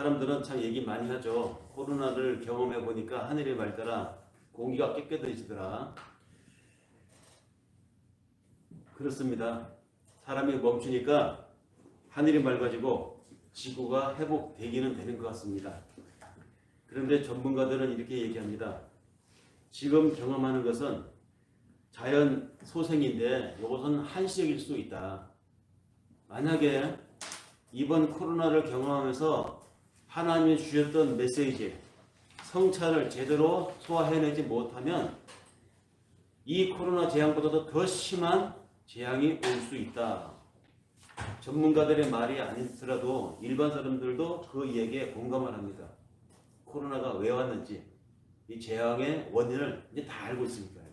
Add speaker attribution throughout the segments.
Speaker 1: 사람들은 참 얘기 많이 하죠. 코로나를 경험해 보니까 하늘의 말 따라 공기가 깨끗해지더라. 그렇습니다. 사람이 멈추니까 하늘이 맑아지고 지구가 회복되기는 되는 것 같습니다. 그런데 전문가들은 이렇게 얘기합니다. 지금 경험하는 것은 자연 소생인데 이것은 한시적일 수 있다. 만약에 이번 코로나를 경험하면서 하나님이 주셨던 메시지, 성찰을 제대로 소화해내지 못하면 이 코로나 재앙보다도 더 심한 재앙이 올 수 있다. 전문가들의 말이 아니더라도 일반 사람들도 그 이야기에 공감을 합니다. 코로나가 왜 왔는지 이 재앙의 원인을 이제 다 알고 있으니까요.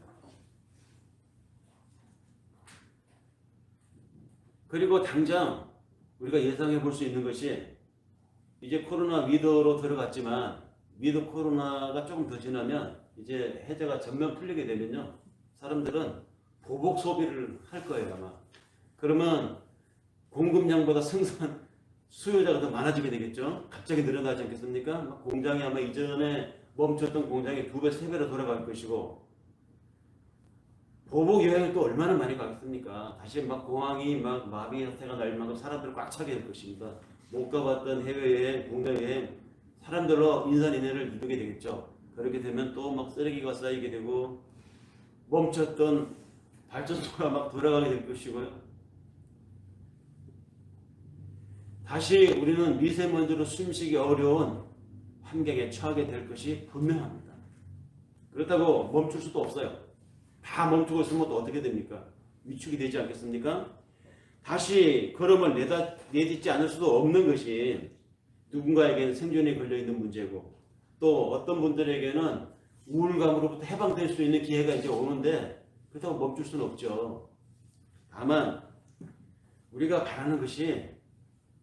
Speaker 1: 그리고 당장 우리가 예상해 볼 수 있는 것이 이제 코로나 위드로 들어갔지만 위드 코로나가 조금 더 지나면 이제 해제가 전면 풀리게 되면요. 사람들은 보복 소비를 할 거예요, 아마. 그러면 공급량보다 생산 수요자가 더 많아지게 되겠죠. 갑자기 늘어나지 않겠습니까? 공장이 아마 이전에 멈췄던 공장이 2배, 3배로 돌아갈 것이고 보복 여행을 또 얼마나 많이 가겠습니까? 다시 막 공항이 막 마비 사태가 날 만큼 사람들 꽉 차게 될 것입니다. 못 가봤던 해외여행, 국내여행 사람들로 인산인해를 이루게 되겠죠. 그렇게 되면 또 막 쓰레기가 쌓이게 되고 멈췄던 발전소가 막 돌아가게 될 것이고요. 다시 우리는 미세먼지로 숨쉬기 어려운 환경에 처하게 될 것이 분명합니다. 그렇다고 멈출 수도 없어요. 다 멈추고 있으면 또 어떻게 됩니까? 위축이 되지 않겠습니까? 다시 걸음을 내딛지 않을 수도 없는 것이 누군가에게는 생존에 걸려있는 문제고 또 어떤 분들에게는 우울감으로부터 해방될 수 있는 기회가 이제 오는데 그렇다고 멈출 수는 없죠. 다만 우리가 바라는 것이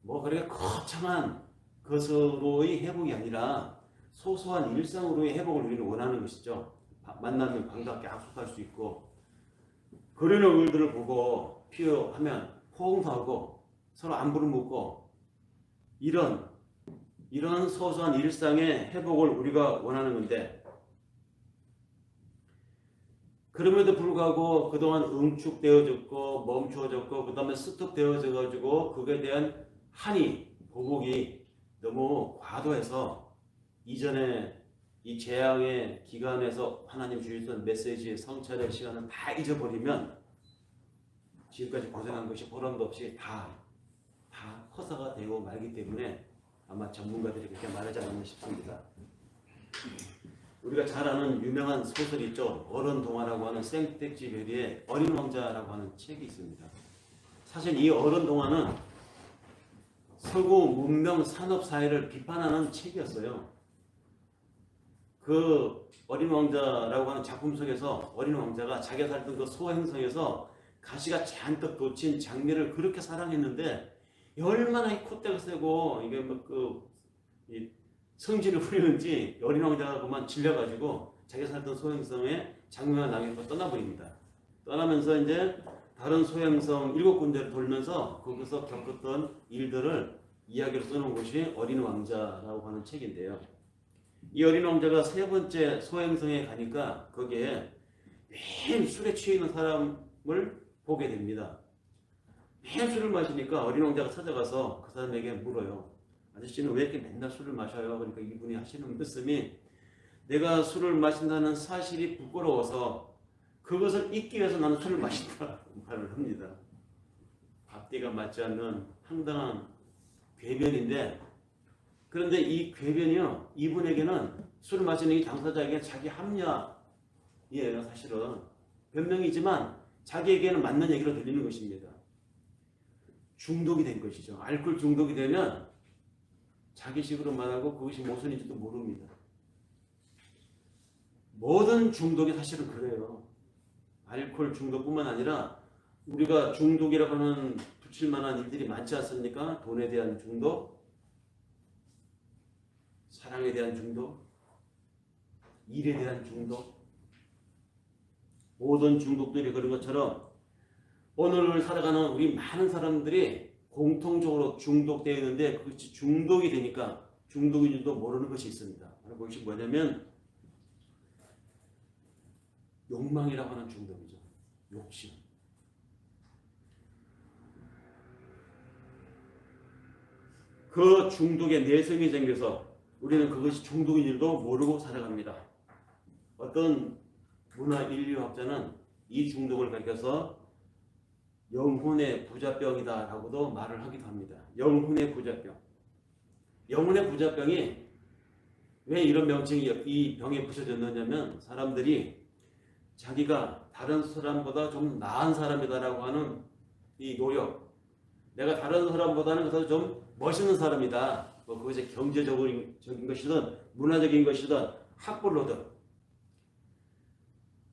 Speaker 1: 뭐 그렇게 거창한 것으로의 회복이 아니라 소소한 일상으로의 회복을 우리는 원하는 것이죠. 만나면 반갑게 악수할 수 있고 그런 얼굴들을 보고 필요하면 포옹하고 서로 안부를 묻고 이런 소소한 일상의 회복을 우리가 원하는 건데 그럼에도 불구하고 그동안 응축되어졌고 멈추어졌고 그 다음에 스톱되어져 가지고 그에 대한 한이 보복이 너무 과도해서 이전에 이 재앙의 기간에서 하나님 주셨던 메시지의 성찰의 시간을 다 잊어버리면 지금까지 고생한 것이 보람도 없이 다 허사가 되고 말기 때문에 아마 전문가들이 그렇게 말하지 않았나 싶습니다. 우리가 잘 아는 유명한 소설 있죠. 어른 동화라고 하는 생텍쥐베리의 어린 왕자라고 하는 책이 있습니다. 사실 이 어른 동화는 서구 문명 산업 사회를 비판하는 책이었어요. 그 어린 왕자라고 하는 작품 속에서 어린 왕자가 자기가 살던 그 소행성에서 가시가 잔뜩 돋친 장미를 그렇게 사랑했는데 얼마나 이 콧대가 세고 이게 이 성질을 부리는지 어린 왕자가 그만 질려가지고 자기가 살던 소행성에 장미가 나게 떠나버립니다. 떠나면서 이제 다른 소행성 7군데를 돌면서 거기서 겪었던 일들을 이야기로 써놓은 것이 어린 왕자라고 하는 책인데요. 이 어린 왕자가 3번째 소행성에 가니까 거기에 매일 술에 취해 있는 사람을 보게 됩니다. 매일 술을 마시니까 어린 왕자가 찾아가서 그 사람에게 물어요. 아저씨는 왜 이렇게 맨날 술을 마셔요? 그러니까 이분이 하시는 말씀이 내가 술을 마신다는 사실이 부끄러워서 그것을 잊기 위해서 나는 술을 마신다 말을 합니다. 앞뒤가 맞지 않는 황당한 궤변인데 그런데 이 궤변이요 이분에게는 술을 마시는 이 당사자에게 자기 합리화예요. 사실은 변명이지만 자기에게는 맞는 얘기로 들리는 것입니다. 중독이 된 것이죠. 알코올 중독이 되면 자기식으로 말하고 그것이 무엇인지도 모릅니다. 모든 중독이 사실은 그래요. 알코올 중독뿐만 아니라 우리가 중독이라고 하는 붙일 만한 일들이 많지 않습니까? 돈에 대한 중독, 사랑에 대한 중독, 일에 대한 중독, 모든 중독들이 그런 것처럼 오늘을 살아가는 우리 많은 사람들이 공통적으로 중독되어 있는데 그것이 중독이 되니까 중독인지도 모르는 것이 있습니다. 바로 그것이 뭐냐면 욕망이라고 하는 중독이죠. 욕심. 그 중독에 내성이 생겨서 우리는 그것이 중독인 줄도 모르고 살아갑니다. 어떤 문화인류학자는 이 중독을 가리켜서 영혼의 부자병이다 라고도 말을 하기도 합니다. 영혼의 부자병. 영혼의 부자병이 왜 이런 명칭이 이 병에 붙여졌느냐면 사람들이 자기가 다른 사람보다 좀 나은 사람이다라고 하는 이 노력, 내가 다른 사람보다는 그래서 좀 멋있는 사람이다. 뭐 그것이 경제적인 것이든 문화적인 것이든 학벌로든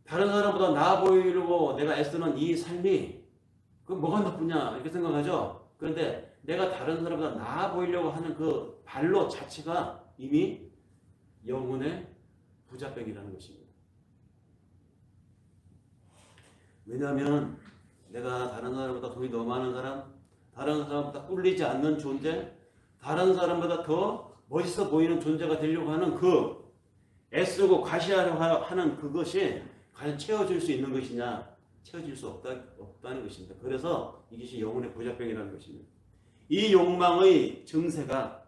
Speaker 1: 다른 사람보다 나아 보이려고 내가 애쓰는 이 삶이 그 뭐가 나쁘냐 이렇게 생각하죠. 그런데 내가 다른 사람보다 나아 보이려고 하는 그 발로 자체가 이미 영혼의 부자병이라는 것입니다. 왜냐하면 내가 다른 사람보다 돈이 너무 많은 사람, 다른 사람보다 꿀리지 않는 존재, 다른 사람보다 더 멋있어 보이는 존재가 되려고 하는 그 애쓰고 과시하려고 하는 그것이 과연 채워질 수 있는 것이냐? 채워질 수 없다는 것입니다. 그래서 이것이 영혼의 부자병이라는 것입니다. 이 욕망의 증세가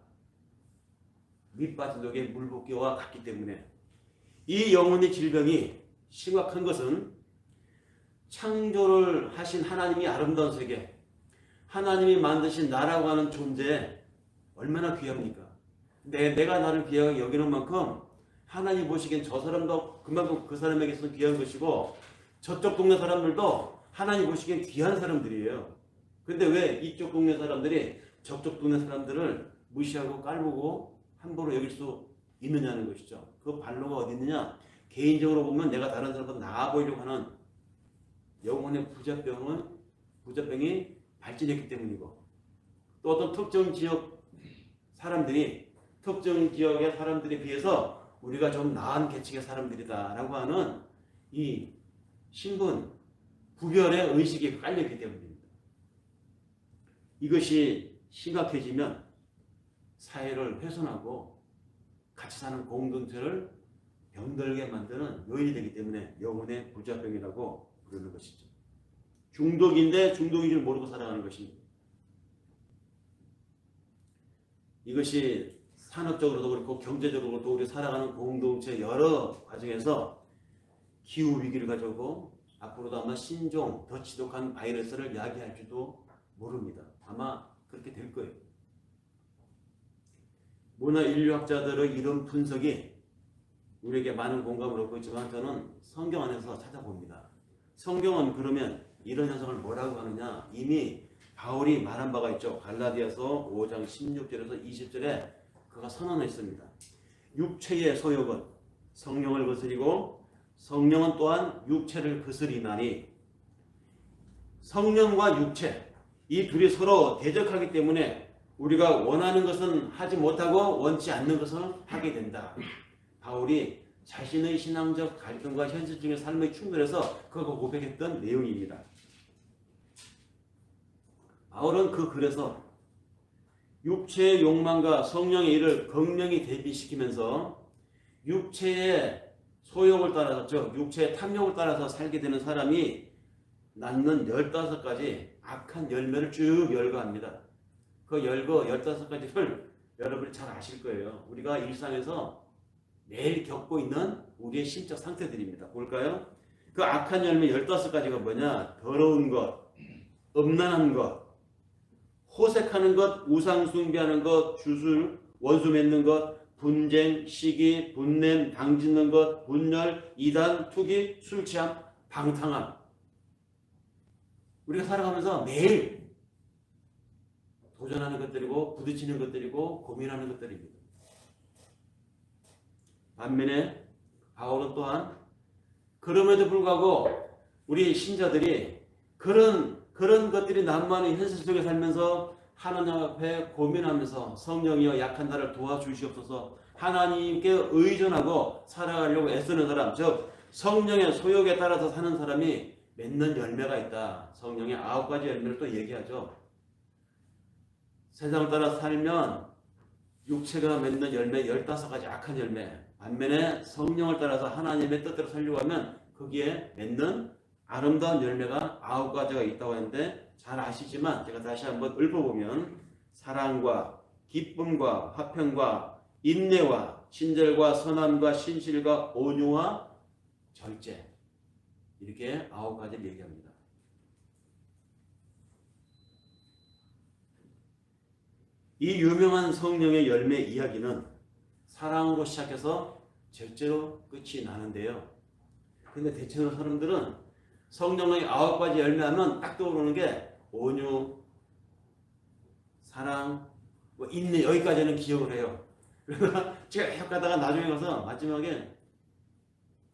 Speaker 1: 밑빠진 독의 물붓기와 같기 때문에 이 영혼의 질병이 심각한 것은 창조를 하신 하나님이 아름다운 세계, 하나님이 만드신 나라고 하는 존재 얼마나 귀합니까? 내가 나를 귀하게 여기는 만큼 하나님 보시기엔 저 사람도 그만큼 그 사람에게서는 귀한 것이고 저쪽 동네 사람들도 하나님 보시기엔 귀한 사람들이에요. 근데 왜 이쪽 동네 사람들이 저쪽 동네 사람들을 무시하고 깔보고 함부로 여길 수 있느냐는 것이죠. 그 반로가 어디 있느냐? 개인적으로 보면 내가 다른 사람보다 나아 보이려고 하는 영혼의 부자병이 발진했기 때문이고 또 어떤 특정 지역 사람들이 특정 지역의 사람들에 비해서 우리가 좀 나은 계층의 사람들이다라고 하는 이 신분, 구별의 의식이 깔렸기 때문입니다. 이것이 심각해지면 사회를 훼손하고 같이 사는 공동체를 병들게 만드는 요인이 되기 때문에 영혼의 부자병이라고 부르는 것이죠. 중독인데 중독인 줄 모르고 살아가는 것입니다. 이것이 산업적으로도 그렇고 경제적으로도 우리 살아가는 공동체 여러 과정에서 기후위기를 가져오고 앞으로도 아마 신종, 더 지독한 바이러스를 야기할지도 모릅니다. 아마 그렇게 될 거예요. 문화인류학자들의 이런 분석이 우리에게 많은 공감을 얻고 있지만 저는 성경 안에서 찾아봅니다. 성경은 그러면 이런 현상을 뭐라고 하느냐? 이미 바울이 말한 바가 있죠. 갈라디아서 5장 16절에서 20절에 그가 선언했습니다. 육체의 소욕은 성령을 거스리고 성령은 또한 육체를 거스리나니 성령과 육체 이 둘이 서로 대적하기 때문에 우리가 원하는 것은 하지 못하고 원치 않는 것을 하게 된다. 바울이 자신의 신앙적 갈등과 현실적인 삶의 충돌에서 그거 고백했던 내용입니다. 바울은 그 글에서 육체의 욕망과 성령의 일을 극명히 대비시키면서 육체의 소욕을 따라서 즉 육체의 탐욕을 따라서 살게 되는 사람이 낳는 15가지 악한 열매를 쭉 열거합니다. 그 15가지를 여러분이 잘 아실 거예요. 우리가 일상에서 매일 겪고 있는 우리의 심적 상태들입니다. 볼까요? 그 악한 열매 15가지가 뭐냐? 더러운 것, 음란한 것, 호색하는 것, 우상 숭배하는 것, 주술, 원수 맺는 것, 분쟁, 시기, 분냄, 당짓는 것, 분열, 이단, 투기, 술 취함, 방탕함. 우리가 살아가면서 매일 도전하는 것들이고 부딪히는 것들이고 고민하는 것들입니다. 반면에 바울은 또한 그럼에도 불구하고 우리 신자들이 그런 것들이 난무하는 현실 속에 살면서 하나님 앞에 고민하면서 성령이여 약한 나를 도와주시옵소서 하나님께 의존하고 살아가려고 애쓰는 사람 즉 성령의 소욕에 따라서 사는 사람이 맺는 열매가 있다. 성령의 9가지 열매를 또 얘기하죠. 세상을 따라 살면 육체가 맺는 열매 15가지 악한 열매, 반면에 성령을 따라서 하나님의 뜻대로 살려고 하면 거기에 맺는 아름다운 열매가 9가지가 있다고 하는데, 잘 아시지만 제가 다시 한번 읊어보면 사랑과 기쁨과 화평과 인내와 친절과 선함과 신실과 온유와 절제, 이렇게 9가지를 얘기합니다. 이 유명한 성령의 열매 이야기는 사랑으로 시작해서 절제로 끝이 나는데요. 근데 대체로 사람들은 성령의 9가지 열매하면 딱 떠오르는 게 온유, 사랑, 뭐 인내, 여기까지는 기억을 해요. 그러다가 쭉 가다가 나중에 가서 마지막에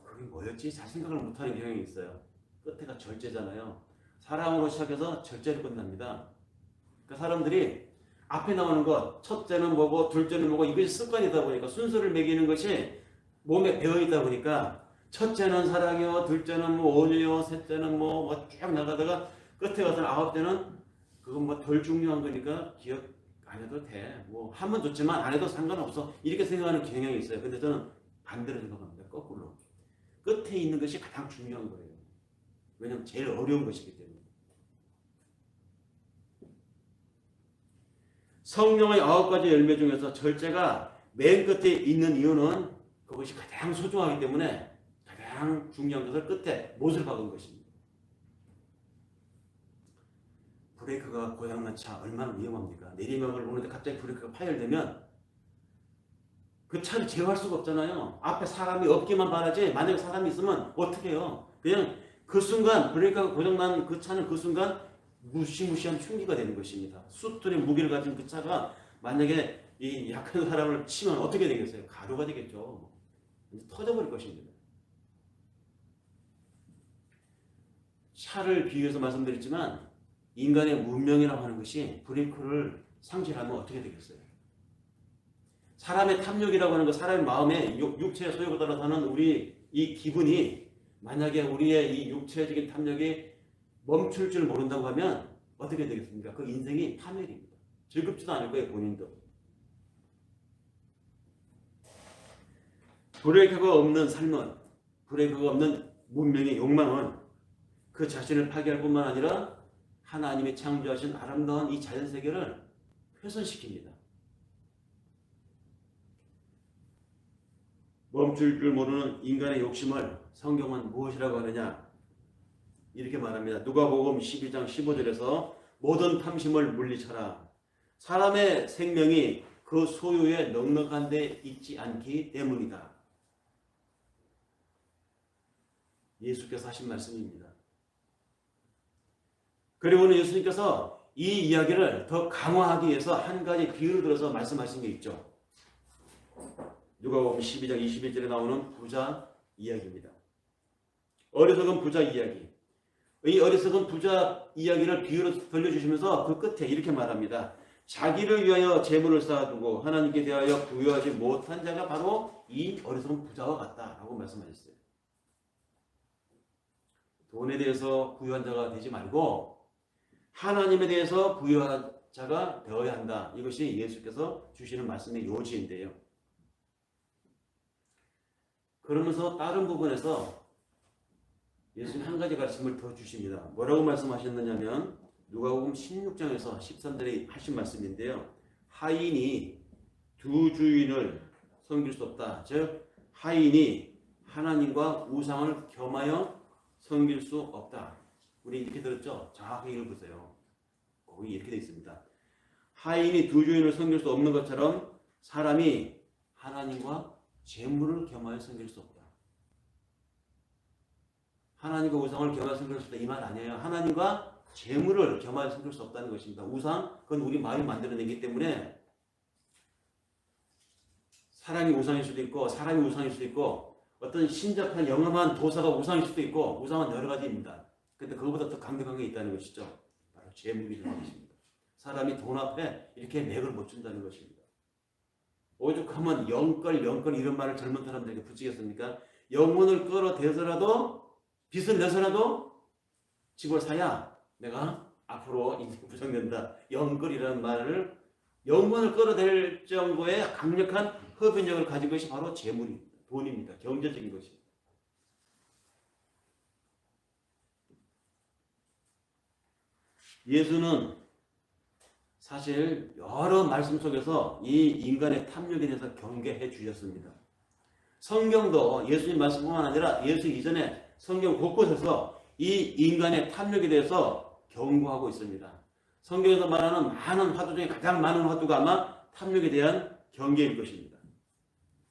Speaker 1: 그게 뭐였지? 잘 생각을 못하는 경향이 있어요. 끝에가 절제잖아요. 사랑으로 시작해서 절제로 끝납니다. 그러니까 사람들이 앞에 나오는 것, 첫째는 뭐고 둘째는 뭐고, 이것이 습관이다 보니까, 순서를 매기는 것이 몸에 배어있다 보니까 첫째는 사랑이요, 둘째는 뭐 온유요, 셋째는 뭐 쭉 나가다가 끝에 가서는 9째는 그건 뭐 덜 중요한 거니까 기억 안 해도 돼. 뭐 하면 좋지만 안 해도 상관없어. 이렇게 생각하는 경향이 있어요. 근데 저는 반대로 생각합니다. 거꾸로. 끝에 있는 것이 가장 중요한 거예요. 왜냐하면 제일 어려운 것이기 때문에. 성령의 9가지 열매 중에서 절제가 맨 끝에 있는 이유는 그것이 가장 소중하기 때문에 가장 중요한 것을 끝에 못을 박은 것입니다. 브레이크가 고장난 차 얼마나 위험합니까? 내리막을 오는데 갑자기 브레이크가 파열되면 그 차를 제어할 수가 없잖아요. 앞에 사람이 없기만 바라지, 만약에 사람이 있으면 어떻게 해요? 그냥 그 순간 브레이크가 고장난 그 차는 그 순간 무시무시한 흉기가 되는 것입니다. 수톤의 무게를 가진 그 차가 만약에 이 약한 사람을 치면 어떻게 되겠어요? 가루가 되겠죠. 터져버릴 것입니다. 차를 비유해서 말씀드렸지만 인간의 문명이라고 하는 것이 브레이크를 상실하면 어떻게 되겠어요? 사람의 탐욕이라고 하는 것, 사람의 마음에 육체의 소욕을 따라서 하는 우리 이 기분이, 만약에 우리의 이 육체적인 탐욕이 멈출 줄 모른다고 하면 어떻게 되겠습니까? 그 인생이 파멸입니다. 즐겁지도 않을 거예요, 본인도. 브레이크가 없는 삶은, 브레이크가 없는 문명의 욕망은 그 자신을 파괴할 뿐만 아니라 하나님이 창조하신 아름다운 이 자연세계를 훼손시킵니다. 멈출 줄 모르는 인간의 욕심을 성경은 무엇이라고 하느냐? 이렇게 말합니다. 누가복음 12장 15절에서 모든 탐심을 물리쳐라. 사람의 생명이 그 소유에 넉넉한 데 있지 않기 때문이다. 예수께서 하신 말씀입니다. 그리고는 예수님께서 이 이야기를 더 강화하기 위해서 한 가지 비유를 들어서 말씀하신 게 있죠. 누가복음 12장 21절에 나오는 부자 이야기입니다. 어리석은 부자 이야기. 이 어리석은 부자 이야기를 비유로 들려주시면서 그 끝에 이렇게 말합니다. 자기를 위하여 재물을 쌓아두고 하나님께 대하여 부여하지 못한 자가 바로 이 어리석은 부자와 같다라고 말씀하셨어요. 돈에 대해서 부유한 자가 되지 말고 하나님에 대해서 부유한 자가 되어야 한다. 이것이 예수께서 주시는 말씀의 요지인데요. 그러면서 다른 부분에서 예수님 한 가지 가르침을 더 주십니다. 뭐라고 말씀하셨느냐면 누가복음 16장에서 13절에 하신 말씀인데요. 하인이 두 주인을 섬길 수 없다. 즉 하인이 하나님과 우상을 겸하여 섬길 수 없다. 우리 이렇게 들었죠? 정확하게 읽어보세요. 거기 이렇게 되어 있습니다. 하인이 두 주인을 섬길 수 없는 것처럼 사람이 하나님과 재물을 겸하여 섬길 수 없다. 하나님과 우상을 겸하여 섬길 수 없다. 이 말 아니에요. 하나님과 재물을 겸하여 섬길 수 없다는 것입니다. 우상, 그건 우리 마음이 만들어내기 때문에 사람이 우상일 수도 있고 사람이 우상일 수도 있고 어떤 신접한 영험한 도사가 우상일 수도 있고 우상은 여러 가지입니다. 근데 그거보다 더 강력한 게 있다는 것이죠. 바로 재물이라는 것입니다. 사람이 돈 앞에 이렇게 맥을 못 준다는 것입니다. 오죽하면 영끌 이런 말을 젊은 사람들에게 붙이겠습니까? 영혼을 끌어대서라도 빚을 내서라도 집을 사야 내가 앞으로 인생 부정된다. 영끌이라는 말을 영혼을 끌어낼 정도의 강력한 흡인력을 가진 것이 바로 재물입니다. 돈입니다. 경제적인 것이. 예수는 사실 여러 말씀 속에서 이 인간의 탐욕에 대해서 경계해 주셨습니다. 성경도 예수님 말씀뿐만 아니라 예수 이전에 성경 곳곳에서 이 인간의 탐욕에 대해서 경고하고 있습니다. 성경에서 말하는 많은 화두 중에 가장 많은 화두가 아마 탐욕에 대한 경계일 것입니다.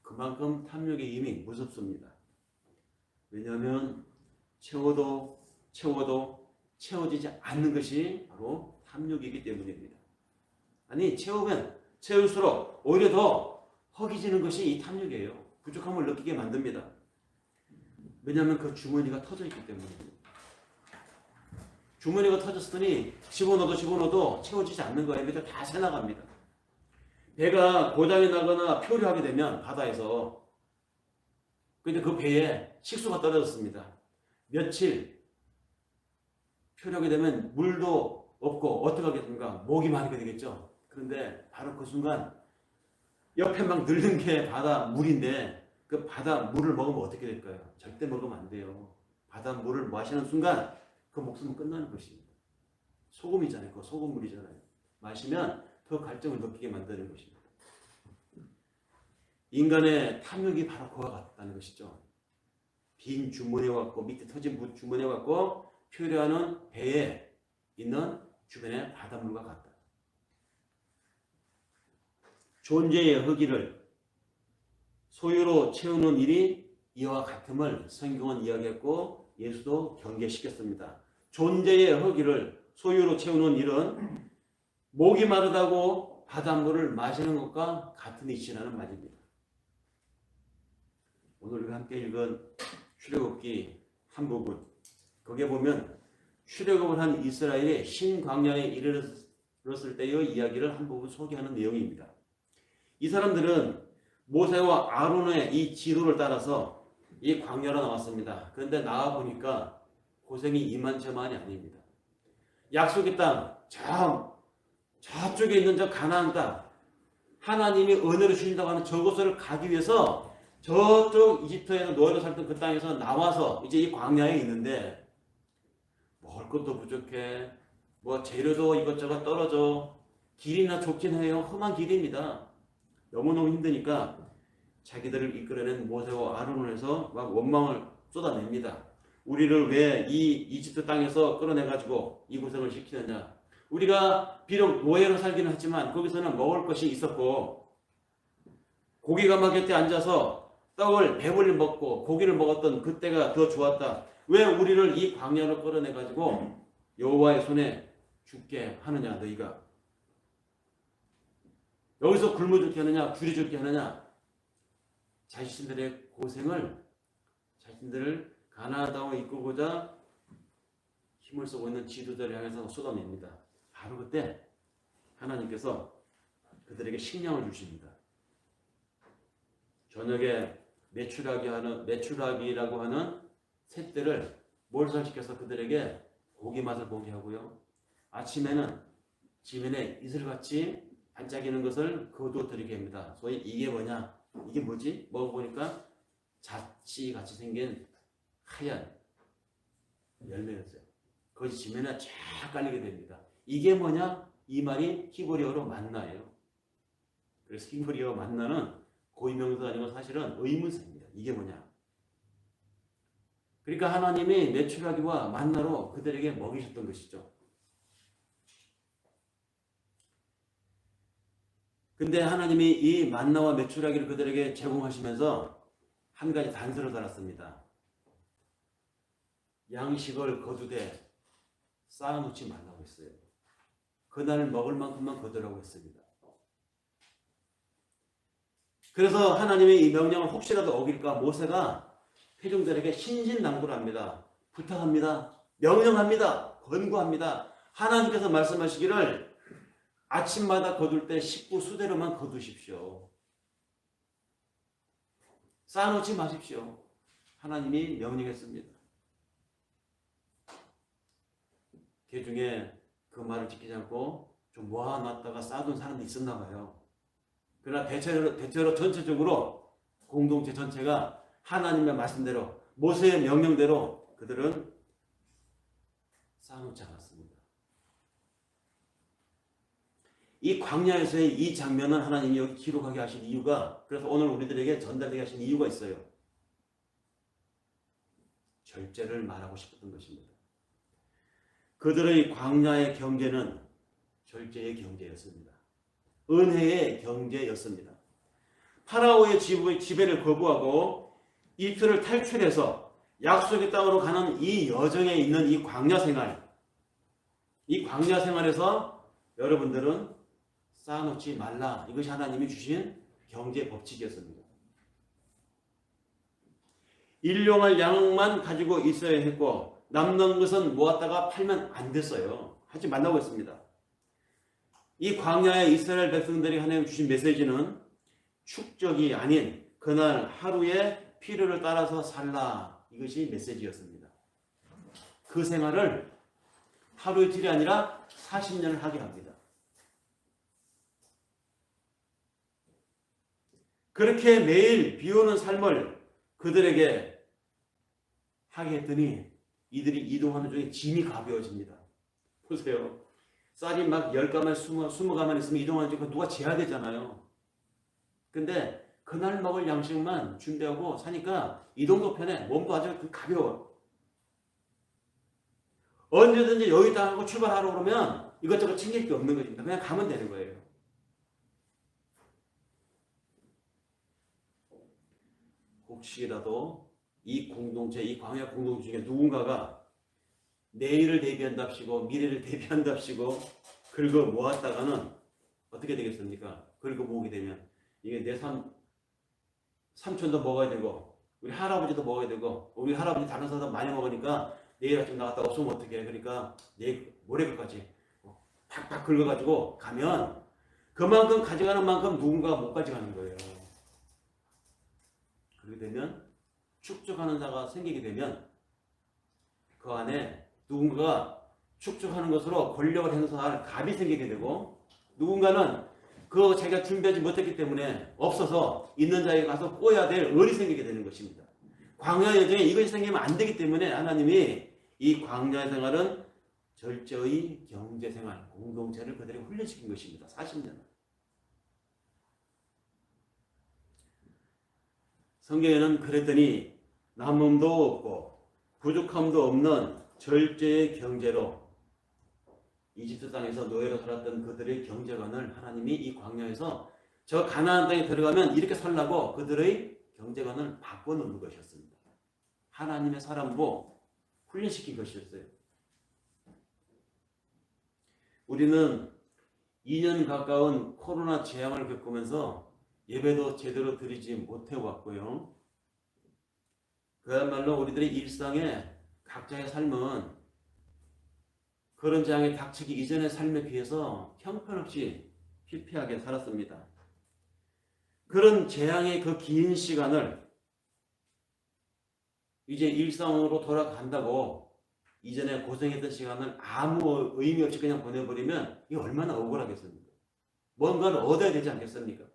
Speaker 1: 그만큼 탐욕의 힘이 무섭습니다. 왜냐하면 채워도 채워지지 않는 것이 바로 탐욕이기 때문입니다. 아니, 채우면 채울수록 오히려 더 허기지는 것이 이 탐욕이에요. 부족함을 느끼게 만듭니다. 왜냐하면 그 주머니가 터져 있기 때문입니다. 주머니가 터졌으니 집어넣어도 채워지지 않는 거예요. 밑에 다 새나갑니다. 배가 고장이 나거나 표류하게 되면 바다에서, 근데 그 배에 식수가 떨어졌습니다. 며칠 표류하게 되면 물도 없고 어떻게 하겠습니까? 목이 마르게 되겠죠. 그런데 바로 그 순간 옆에 막 늘는 게 바다 물인데 그 바다 물을 먹으면 어떻게 될까요? 절대 먹으면 안 돼요. 바다 물을 마시는 순간 그 목숨은 끝나는 것입니다. 소금이잖아요. 그 소금물이잖아요. 마시면 더 갈증을 느끼게 만드는 것입니다. 인간의 탐욕이 바로 그와 같다는 것이죠. 빈 주머니와 같고 밑에 터진 주머니와 같고 표류하는 배에 있는 주변의 바닷물과 같다. 존재의 허기를 소유로 채우는 일이 이와 같음을 성경은 이야기했고 예수도 경계시켰습니다. 존재의 허기를 소유로 채우는 일은 목이 마르다고 바닷물을 마시는 것과 같은 이치라는 말입니다. 오늘 우리가 함께 읽은 출애굽기 한 부분, 거기에 보면 출애굽을 한 이스라엘이 신광야에 이르렀을 때의 이야기를 한 부분 소개하는 내용입니다. 이 사람들은 모세와 아론의 이 지도를 따라서 이 광야로 나왔습니다. 그런데 나와 보니까 고생이 이만저만이 아닙니다. 약속의 땅, 저쪽에 있는 저 가나안 땅, 하나님이 은혜로 주신다고 하는 저곳을 가기 위해서 저쪽 이집트에서 노예로 살던 그 땅에서 나와서 이제 이 광야에 있는데 먹을 것도 부족해, 뭐 재료도 이것저것 떨어져, 길이나 좁긴 해요. 험한 길입니다. 너무너무 힘드니까 자기들을 이끌어낸 모세와 아론을 해서 막 원망을 쏟아냅니다. 우리를 왜 이 이집트 땅에서 끌어내가지고 이 고생을 시키느냐. 우리가 비록 노예로 살기는 했지만 거기서는 먹을 것이 있었고 고기가 막 곁에 앉아서 떡을 배불리 먹고 고기를 먹었던 그때가 더 좋았다. 왜 우리를 이 광야로 끌어내가지고 여호와의 손에 죽게 하느냐 너희가. 여기서 굶어 죽게 하느냐 줄이 죽게 하느냐. 자신들의 고생을 자신들을 가나안 땅으로 이끌고자 힘을 쓰고 있는 지도자를 향해서 쏟아냅니다. 바로 그때 하나님께서 그들에게 식량을 주십니다. 저녁에 메추라기라고 하는 새떼를 몰살시켜서 그들에게 고기 맛을 보게 하고요. 아침에는 지면에 이슬같이 반짝이는 것을 거두어드리게 합니다. 소위 이게 뭐냐? 이게 뭐지? 먹어보니까 자치같이 생긴 하얀 열매였어요. 그것이 지면에 쫙 깔리게 됩니다. 이게 뭐냐? 이 말이 히브리어로 만나예요. 그래서 히브리어 만나는 고유명사가 아니고 사실은 의문사입니다. 이게 뭐냐? 그러니까 하나님이 메추라기와 만나로 그들에게 먹이셨던 것이죠. 근데 하나님이 이 만나와 메추라기를 그들에게 제공하시면서 한 가지 단서를 달았습니다. 양식을 거두되 쌓아놓지 말라고 했어요. 그날 먹을 만큼만 거두라고 했습니다. 그래서 하나님의 이 명령을 혹시라도 어길까 모세가 회중들에게 신신당부를 합니다. 부탁합니다. 명령합니다. 권고합니다. 하나님께서 말씀하시기를 아침마다 거둘 때 식구 수대로만 거두십시오. 쌓아놓지 마십시오. 하나님이 명령했습니다. 그 중에 그 말을 지키지 않고 좀 모아놨다가 쌓아둔 사람도 있었나 봐요. 그러나 대체로 전체적으로 공동체 전체가 하나님의 말씀대로 모세의 명령대로 그들은 쌓아놓지 않았습니다. 이 광야에서의 이 장면은 하나님이 여기 기록하게 하신 이유가, 그래서 오늘 우리들에게 전달되게 하신 이유가 있어요. 절제를 말하고 싶었던 것입니다. 그들의 광야의 경제는 절제의 경제였습니다. 은혜의 경제였습니다. 파라오의 지배를 거부하고 이집트를 탈출해서 약속의 땅으로 가는 이 여정에 있는 이 광야 생활에서 여러분들은 쌓아놓지 말라. 이것이 하나님이 주신 경제 법칙이었습니다. 일용할 양만 가지고 있어야 했고 남는 것은 모았다가 팔면 안 됐어요. 하지 말라고 했습니다. 이 광야의 이스라엘 백성들이 하나님 주신 메시지는 축적이 아닌 그날 하루의 필요를 따라서 살라. 이것이 메시지였습니다. 그 생활을 하루 이틀이 아니라 40년을 하게 합니다. 그렇게 매일 비오는 삶을 그들에게 하게 했더니 이들이 이동하는 중에 짐이 가벼워집니다. 보세요. 쌀이 막 10가만, 20가만 있으면 이동하는 중에 누가 재야 되잖아요. 근데 그날 먹을 양식만 준비하고 사니까 이동도 편해. 몸도 아주 가벼워. 언제든지 여기 땅하고 출발하러 그러면 이것저것 챙길 게 없는 것입니다. 그냥 가면 되는 거예요. 혹시라도 이 공동체, 이 광야 공동체 중에 누군가가 내일을 대비한답시고 미래를 대비한답시고 긁어 모았다가는 어떻게 되겠습니까? 긁어 모으게 되면 이게 내 삼촌도 먹어야 되고 우리 할아버지도 먹어야 되고 우리 할아버지 다른 사람 많이 먹으니까 내일 아침 나갔다 없으면 어떡해. 그러니까 내일 모레까지 팍팍 긁어가지고 가면 그만큼 가져가는 만큼 누군가가 못 가져가는 거예요. 그렇게 되면 축적하는 자가 생기게 되면 그 안에 누군가가 축적하는 것으로 권력을 행사할 갑이 생기게 되고 누군가는 그 자기가 준비하지 못했기 때문에 없어서 있는 자에게 가서 꼬야 될 을이 생기게 되는 것입니다. 광야 여정에 이것이 생기면 안 되기 때문에 하나님이 이 광야 생활은 절제의 경제 생활, 공동체를 그들에게 훈련시킨 것입니다. 40년. 성경에는 그랬더니 남음도 없고 부족함도 없는 절제의 경제로 이집트 땅에서 노예로 살았던 그들의 경제관을 하나님이 이 광야에서 저 가나안 땅에 들어가면 이렇게 살라고 그들의 경제관을 바꿔놓는 것이었습니다. 하나님의 사람으로 훈련시킨 것이었어요. 우리는 2년 가까운 코로나 재앙을 겪으면서 예배도 제대로 드리지 못해왔고요. 그야말로 우리들의 일상에 각자의 삶은 그런 재앙이 닥치기 이전의 삶에 비해서 형편없이 피폐하게 살았습니다. 그런 재앙의 그 긴 시간을 이제 일상으로 돌아간다고 이전에 고생했던 시간을 아무 의미 없이 그냥 보내버리면 이게 얼마나 억울하겠습니까? 뭔가를 얻어야 되지 않겠습니까?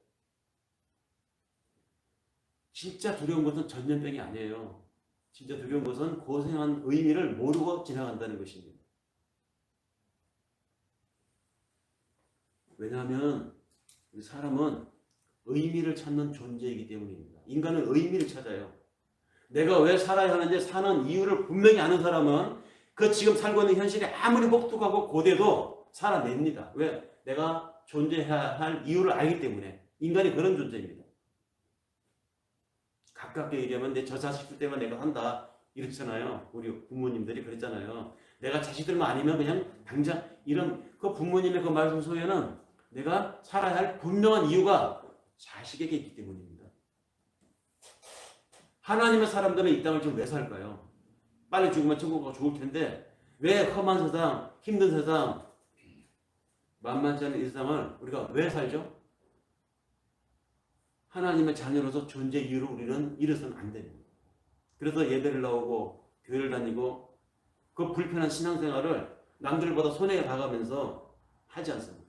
Speaker 1: 진짜 두려운 것은 전염병이 아니에요. 진짜 두려운 것은 고생한 의미를 모르고 지나간다는 것입니다. 왜냐하면 우리 사람은 의미를 찾는 존재이기 때문입니다. 인간은 의미를 찾아요. 내가 왜 살아야 하는지 사는 이유를 분명히 아는 사람은 그 지금 살고 있는 현실이 아무리 혹독하고 고대도 살아냅니다. 왜? 내가 존재해야 할 이유를 알기 때문에. 인간이 그런 존재입니다. 가깝게 얘기하면 내 저 자식들 때문에 내가 산다 이렇잖아요. 우리 부모님들이 그랬잖아요. 내가 자식들만 아니면 그냥 당장 이런 그 부모님의 그 말씀 속에는 내가 살아야 할 분명한 이유가 자식에게 있기 때문입니다. 하나님의 사람들은 이 땅을 지금 왜 살까요? 빨리 죽으면 천국가 좋을 텐데 왜 험한 세상, 힘든 세상, 만만치 않은 이 세상을 우리가 왜 살죠? 하나님의 자녀로서 존재 이유를 우리는 잃어서는 안 됩니다. 그래서 예배를 나오고 교회를 다니고 그 불편한 신앙생활을 남들보다 손해에 봐가면서 하지 않습니다.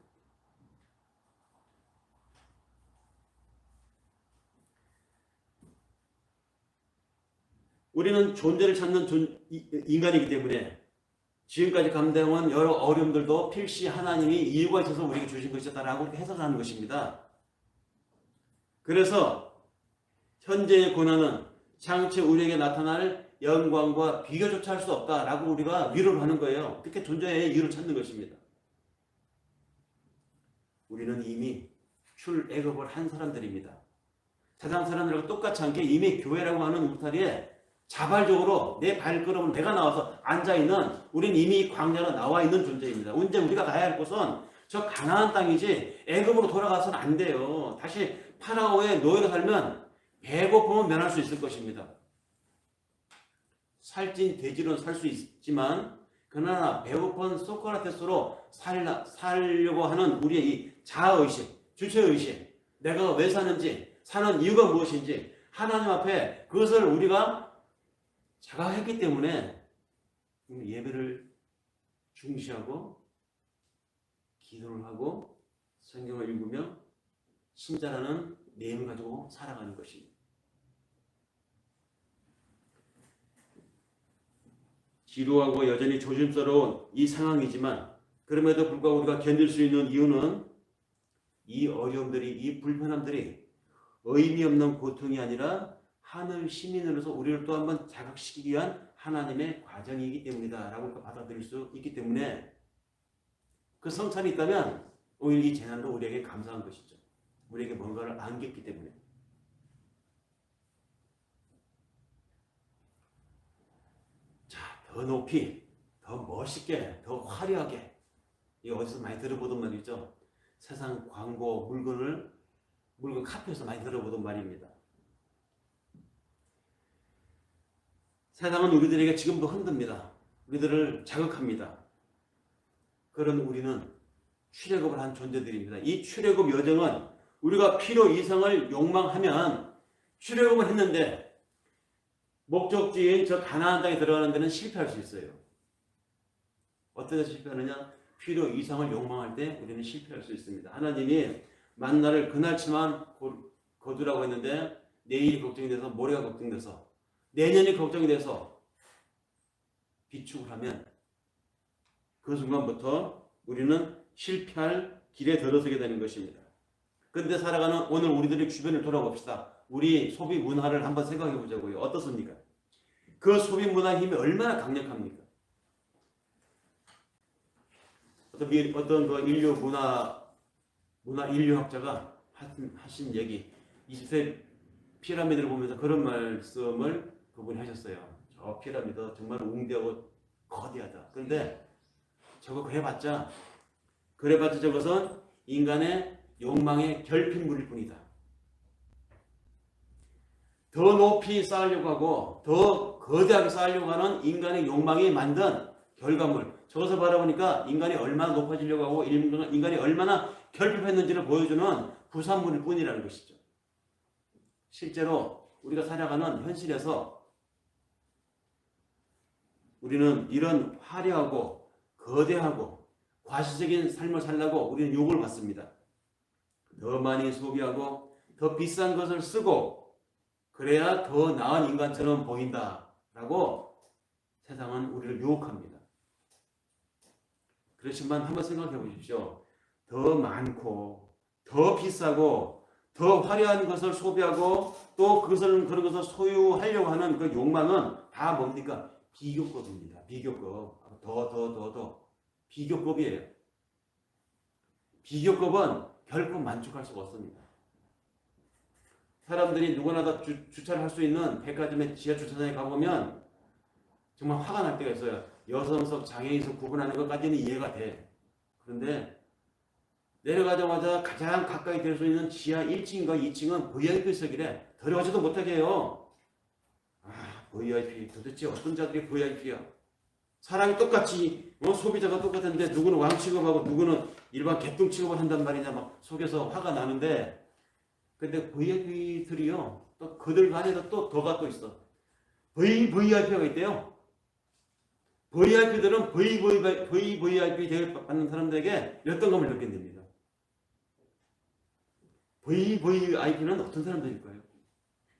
Speaker 1: 우리는 존재를 찾는 인간이기 때문에 지금까지 감당한 여러 어려움들도 필시 하나님이 이유가 있어서 우리에게 주신 것이다라고 해석하는 것입니다. 그래서 현재의 고난은 장차 우리에게 나타날 영광과 비교조차 할 수 없다라고 우리가 위로를 하는 거예요. 그렇게 존재의 이유를 찾는 것입니다. 우리는 이미 출애굽을 한 사람들입니다. 세상 사람들과 똑같지 않게 이미 교회라고 하는 울타리에 자발적으로 내 발걸음을 내가 나와서 앉아있는, 우린 이미 광야로 나와 있는 존재입니다. 언제 우리가 가야 할 곳은 저 가나안 땅이지 애굽으로 돌아가서는 안 돼요. 다시 파라오의 노예로 살면 배고픔은 면할 수 있을 것입니다. 살찐 돼지로는 살 수 있지만 그러나 배고픈 소크라테스로 살려고 하는 우리의 이 자아의식, 주체의식, 내가 왜 사는지, 사는 이유가 무엇인지 하나님 앞에 그것을 우리가 자각했기 때문에 예배를 중시하고 기도를 하고 성경을 읽으며 신자라는 내용을 가지고 살아가는 것입니다. 지루하고 여전히 조심스러운 이 상황이지만 그럼에도 불구하고 우리가 견딜 수 있는 이유는 이 어려움들이, 이 불편함들이 의미 없는 고통이 아니라 하늘 시민으로서 우리를 또 한번 자각시키기 위한 하나님의 과정이기 때문이다 라고 받아들일 수 있기 때문에 그 성찬이 있다면 오히려 이 재난도 우리에게 감사한 것이죠. 우리에게 뭔가를 안겼기 때문에. 자, 더 높이, 더 멋있게, 더 화려하게, 이거 어디서 많이 들어보던 말이죠. 세상 광고, 물건 카페에서 많이 들어보던 말입니다. 세상은 우리들에게 지금도 흔듭니다. 우리들을 자극합니다. 그런 우리는 출애굽을 한 존재들입니다. 이 출애굽 여정은 우리가 필요 이상을 욕망하면 출애굽을 했는데 목적지인 저 가나안 땅에 들어가는 데는 실패할 수 있어요. 어떻게 실패하느냐? 필요 이상을 욕망할 때 우리는 실패할 수 있습니다. 하나님이 만나를 그날치만 거두라고 했는데 내일이 걱정이 돼서 모레가 걱정돼서 내년이 걱정이 돼서 비축을 하면 그 순간부터 우리는 실패할 길에 들어서게 되는 것입니다. 그런데 살아가는 오늘 우리들의 주변을 돌아봅시다. 우리 소비 문화를 한번 생각해 보자고요. 어떻습니까? 그 소비 문화의 힘이 얼마나 강력합니까? 어떤 그 문화 인류학자가 하신 얘기, 이집트의 피라미드를 보면서 그런 말씀을 그분이 하셨어요. 저 피라미드 정말 웅대하고 거대하다. 그런데 저거 그래봤자 저것은 인간의 욕망의 결핍물일 뿐이다. 더 높이 쌓으려고 하고 더 거대하게 쌓으려고 하는 인간의 욕망이 만든 결과물. 저것을 바라보니까 인간이 얼마나 높아지려고 하고 인간이 얼마나 결핍했는지를 보여주는 부산물일 뿐이라는 것이죠. 실제로 우리가 살아가는 현실에서 우리는 이런 화려하고 거대하고 과시적인 삶을 살려고 우리는 욕을 받습니다. 더 많이 소비하고 더 비싼 것을 쓰고 그래야 더 나은 인간처럼 보인다라고 세상은 우리를 유혹합니다. 그렇지만 한번 생각해 보십시오. 더 많고 더 비싸고 더 화려한 것을 소비하고 또 그런 것을 소유하려고 하는 그 욕망은 다 뭡니까? 비교급입니다. 비교급. 더. 비교급이에요. 비교급은 결코 만족할 수가 없습니다. 사람들이 누구나 다 주차를 할 수 있는 백화점의 지하 주차장에 가보면 정말 화가 날 때가 있어요. 여성석, 장애인석 구분하는 것까지는 이해가 돼. 그런데 내려가자마자 가장 가까이 될 수 있는 지하 1층과 2층은 VIP석이래. 들어가지도 못하게 해요. VIP, 도대체 어떤 자들이 VIP야? 사람이 똑같이 소비자가 똑같은데 누구는 왕 취급하고 누구는 일반 개똥 취급을 한단 말이냐 막 속에서 화가 나는데 근데 VIP들이요 또 그들 안에도 또 더가 또 있어. VVIP가 있대요. VIP들은 VVIP 대우를 받는 사람들에게 열등감을 느낀답니다. VVIP는 어떤 사람들일까요?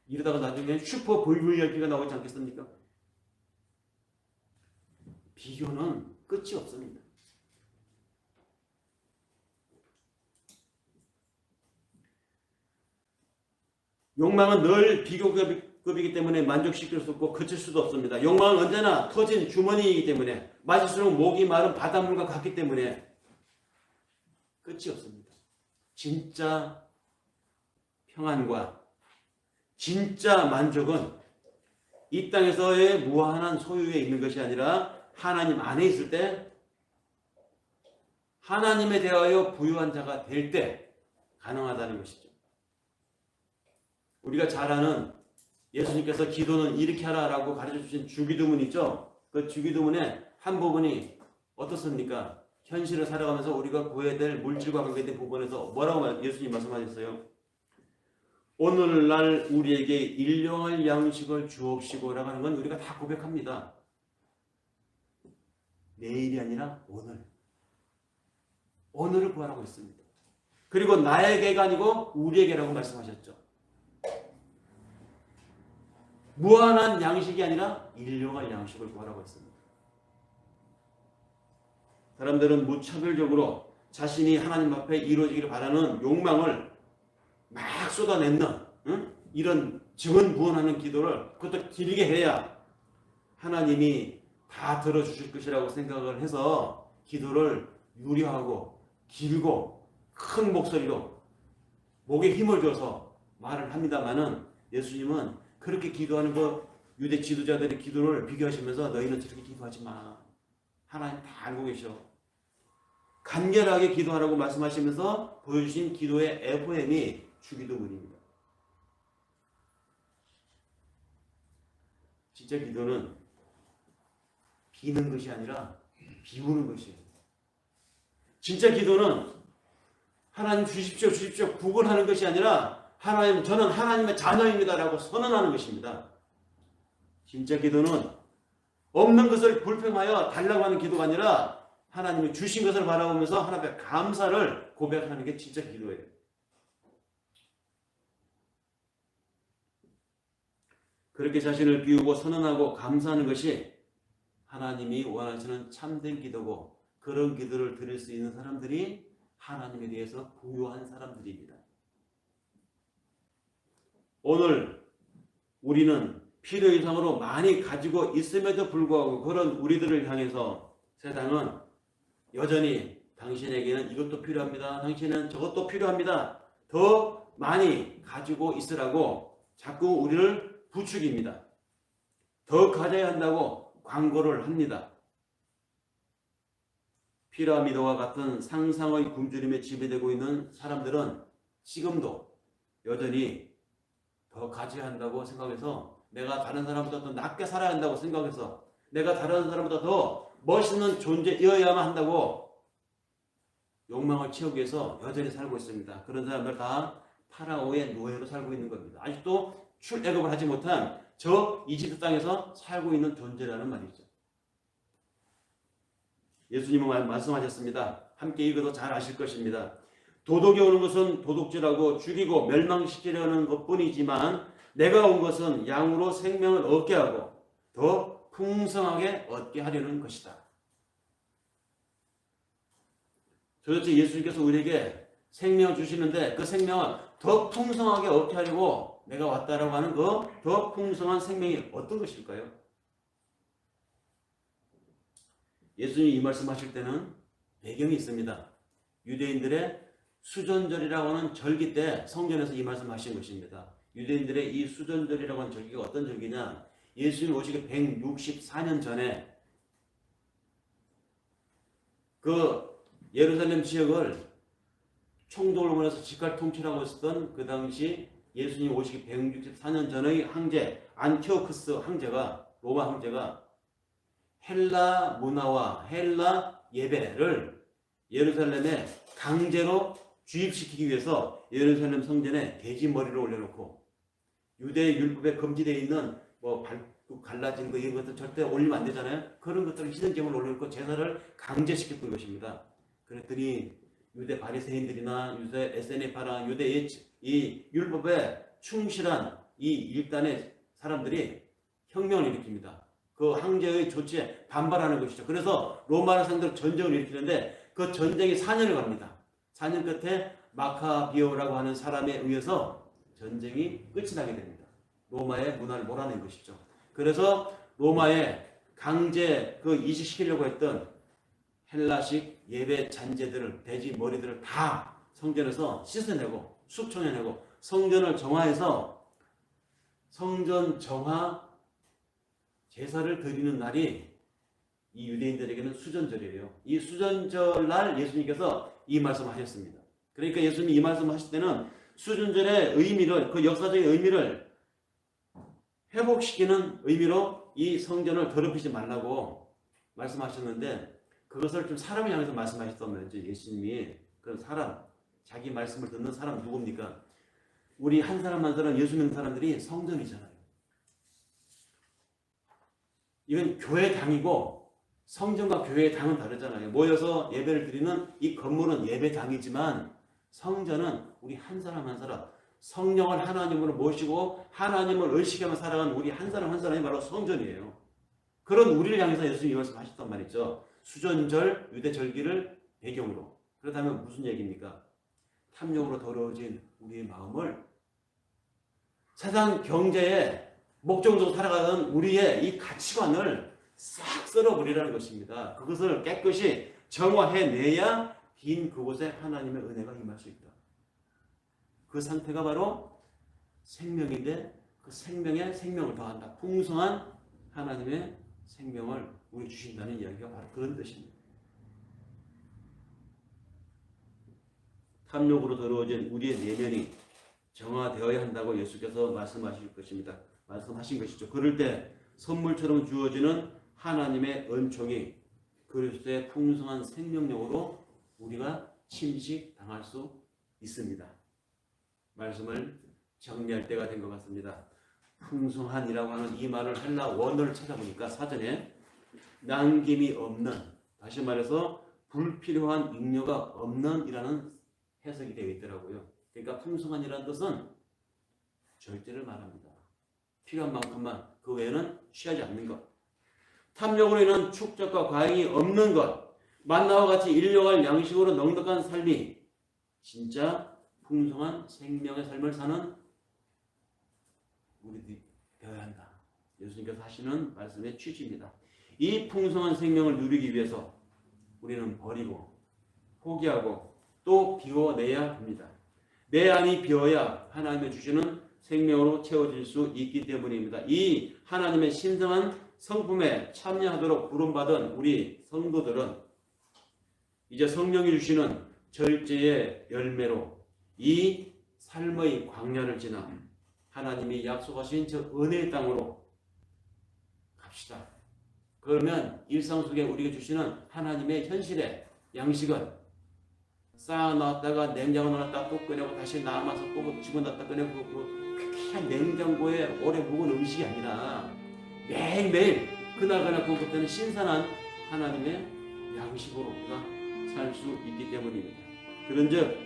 Speaker 1: 이러다가 나중에 슈퍼 VVIP가 나오지 않겠습니까? 비교는 끝이 없습니다. 욕망은 늘 비교급이기 때문에 만족시킬 수 없고 그칠 수도 없습니다. 욕망은 언제나 터진 주머니이기 때문에 마실수록 목이 마른 바닷물과 같기 때문에 끝이 없습니다. 진짜 평안과 진짜 만족은 이 땅에서의 무한한 소유에 있는 것이 아니라 하나님 안에 있을 때, 하나님에 대하여 부유한 자가 될 때 가능하다는 것이죠. 우리가 잘 아는 예수님께서 기도는 이렇게 하라라고 가르쳐 주신 주기도문 있죠. 그 주기도문의 한 부분이 어떻습니까? 현실을 살아가면서 우리가 구해야 될 물질과 관계된 부분에서 뭐라고 예수님 말씀하셨어요? 오늘날 우리에게 일용할 양식을 주옵시고 라고 하는 건 우리가 다 고백합니다. 내일이 아니라 오늘. 오늘을 구하라고 했습니다. 그리고 나에게가 아니고 우리에게라고 말씀하셨죠. 무한한 양식이 아니라 일용할 양식을 구하라고 했습니다. 사람들은 무차별적으로 자신이 하나님 앞에 이루어지기를 바라는 욕망을 막 쏟아내는 이런 증언부언하는 기도를 그것도 길게 해야 하나님이 다 들어주실 것이라고 생각을 해서 기도를 유려하고 길고 큰 목소리로 목에 힘을 줘서 말을 합니다마는 예수님은 그렇게 기도하는 거 유대 지도자들의 기도를 비교하시면서 너희는 저렇게 기도하지 마. 하나님 다 알고 계셔. 간결하게 기도하라고 말씀하시면서 보여주신 기도의 FM이 주기도문입니다. 진짜 기도는 비는 것이 아니라 비우는 것이에요. 진짜 기도는 하나님 주십시오 주십시오 구걸하는 것이 아니라 하나님 저는 하나님의 자녀입니다라고 선언하는 것입니다. 진짜 기도는 없는 것을 불평하여 달라고 하는 기도가 아니라 하나님이 주신 것을 바라보면서 하나님의 감사를 고백하는 게 진짜 기도예요. 그렇게 자신을 비우고 선언하고 감사하는 것이 하나님이 원하시는 참된 기도고 그런 기도를 드릴 수 있는 사람들이 하나님에 대해서 부유한 사람들입니다. 오늘 우리는 필요 이상으로 많이 가지고 있음에도 불구하고 그런 우리들을 향해서 세상은 여전히 당신에게는 이것도 필요합니다. 당신은 저것도 필요합니다. 더 많이 가지고 있으라고 자꾸 우리를 부추깁니다. 더 가져야 한다고 광고를 합니다. 피라미드와 같은 상상의 굶주림에 지배되고 있는 사람들은 지금도 여전히 더 가져야 한다고 생각해서 내가 다른 사람보다 더 낫게 살아야 한다고 생각해서 내가 다른 사람보다 더 멋있는 존재여야만 한다고 욕망을 채우기 위해서 여전히 살고 있습니다. 그런 사람들 다 파라오의 노예로 살고 있는 겁니다. 아직도 출애굽을 하지 못한 저 이집트 땅에서 살고 있는 존재라는 말이죠. 예수님은 말씀하셨습니다. 함께 읽어도 잘 아실 것입니다. 도덕이 오는 것은 도둑질하고 죽이고 멸망시키려는 것뿐이지만 내가 온 것은 양으로 생명을 얻게 하고 더 풍성하게 얻게 하려는 것이다. 도대체 예수님께서 우리에게 생명을 주시는데 그 생명을 더 풍성하게 얻게 하려고 내가 왔다라고 하는 그 더 풍성한 생명이 어떤 것일까요? 예수님이 이 말씀하실 때는 배경이 있습니다. 유대인들의 수전절이라고 하는 절기 때 성전에서 이 말씀하신 것입니다. 유대인들의 이 수전절이라고 하는 절기가 어떤 절기냐? 예수님 오시기 164년 전에 그 예루살렘 지역을 총독을 보내서 직할 통치라고 했었던 그 당시 예수님 오시기 164년 전의 황제 안티오쿠스 황제가 로마 황제가 헬라 문화와 헬라 예배를 예루살렘에 강제로 주입시키기 위해서 예루살렘 성전에 돼지머리를 올려놓고 유대 율법에 금지되어 있는 뭐 발톱 갈라진 거 이런 것들 절대 올리면 안 되잖아요. 그런 것들을 희생 제물을 올려놓고 제사를 강제시켰던 것입니다. 그랬더니 유대 바리새인들이나 유대 에세네파나 유대의 이 율법에 충실한 이 일단의 사람들이 혁명을 일으킵니다. 그 황제의 조치에 반발하는 것이죠. 그래서 로마를 상대로 전쟁을 일으키는데 그 전쟁이 4년을 갑니다. 4년 끝에 마카비오라고 하는 사람에 의해서 전쟁이 끝이 나게 됩니다. 로마의 문화를 몰아낸 것이죠. 그래서 로마에 강제 이식시키려고 했던 헬라식 예배 잔재들을, 돼지 머리들을 다 성전에서 씻어내고 숙청해내고 성전을 정화해서 성전 정화 제사를 드리는 날이 이 유대인들에게는 수전절이에요. 이 수전절 날 예수님께서 이 말씀하셨습니다. 그러니까 예수님이 이 말씀하실 때는 수전절의 의미를, 그 역사적인 의미를 회복시키는 의미로 이 성전을 더럽히지 말라고 말씀하셨는데, 그것을 좀 사람을 향해서 말씀하셨단 말이죠. 예수님이 그 사람, 자기 말씀을 듣는 사람 누굽니까? 우리 한 사람 한 사람 예수 믿는 사람들이 성전이잖아요. 이건 교회당이고 성전과 교회의 당은 다르잖아요. 모여서 예배를 드리는 이 건물은 예배당이지만 성전은 우리 한 사람 한 사람, 성령을 하나님으로 모시고 하나님을 의식하며 살아가는 우리 한 사람 한 사람이 바로 성전이에요. 그런 우리를 향해서 예수님이 이 말씀 하셨단 말이죠. 수전절, 유대절기를 배경으로. 그렇다면 무슨 얘기입니까? 탐욕으로 더러워진 우리의 마음을 세상 경제에 목적으로 살아가는 우리의 이 가치관을 싹 썰어버리라는 것입니다. 그것을 깨끗이 정화해내야 빈 그곳에 하나님의 은혜가 임할 수 있다. 그 상태가 바로 생명인데 그 생명에 생명을 더한다. 풍성한 하나님의 생명을 우리 주신다는 이야기가 바로 그런 뜻입니다. 탐욕으로 더러워진 우리의 내면이 정화되어야 한다고 예수께서 말씀하실 것입니다. 말씀하신 것이죠. 그럴 때 선물처럼 주어지는 하나님의 은총이 그리스도의 풍성한 생명력으로 우리가 침식당할 수 있습니다. 말씀을 정리할 때가 된 것 같습니다. 풍성한이라고 하는 이 말을 헬라 원어를 찾아보니까 사전에 남김이 없는, 다시 말해서 불필요한 잉여가 없는 이라는 해석이 되어 있더라고요. 그러니까 풍성한이라는 뜻은 절제를 말합니다. 필요한 만큼만, 그 외에는 취하지 않는 것. 탐욕으로 인한 축적과 과잉이 없는 것. 만나와 같이 일용할 양식으로 넉넉한 삶이 진짜 풍성한 생명의 삶을 사는 우리들이 되어야 한다. 예수님께서 하시는 말씀의 취지입니다. 이 풍성한 생명을 누리기 위해서 우리는 버리고 포기하고 또 비워내야 합니다. 내 안이 비어야 하나님의 주시는 생명으로 채워질 수 있기 때문입니다. 이 하나님의 신성한 성품에 참여하도록 부름받은 우리 성도들은 이제 성령이 주시는 절제의 열매로 이 삶의 광야를 지나 하나님이 약속하신 저 은혜의 땅으로 갑시다. 그러면 일상 속에 우리가 주시는 하나님의 현실의 양식은 쌓아놨다가 냉장고 넣었다 또 꺼내고 다시 남아서 또 집어넣었다 꺼내고 그냥 냉장고에 오래 묵은 음식이 아니라 매일매일 그날그날 그것부터는 신선한 하나님의 양식으로 우리가 살 수 있기 때문입니다. 그런즉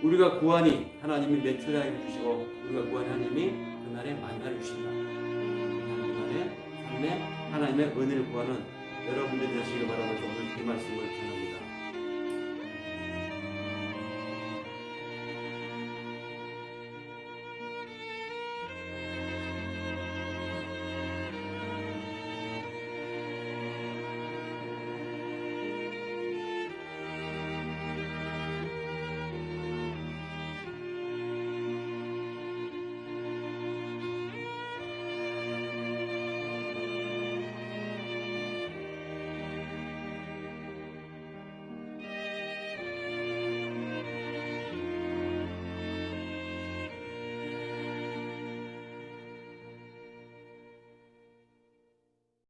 Speaker 1: 우리가 구하니 하나님이 메추라기를 주시고 우리가 구하니 하나님이 그날에 만나를 주신다. 그날의 삶에 하나님의 은혜를 구하는 여러분들이 되시길 바라면서 오늘 이 말씀을 전합니다.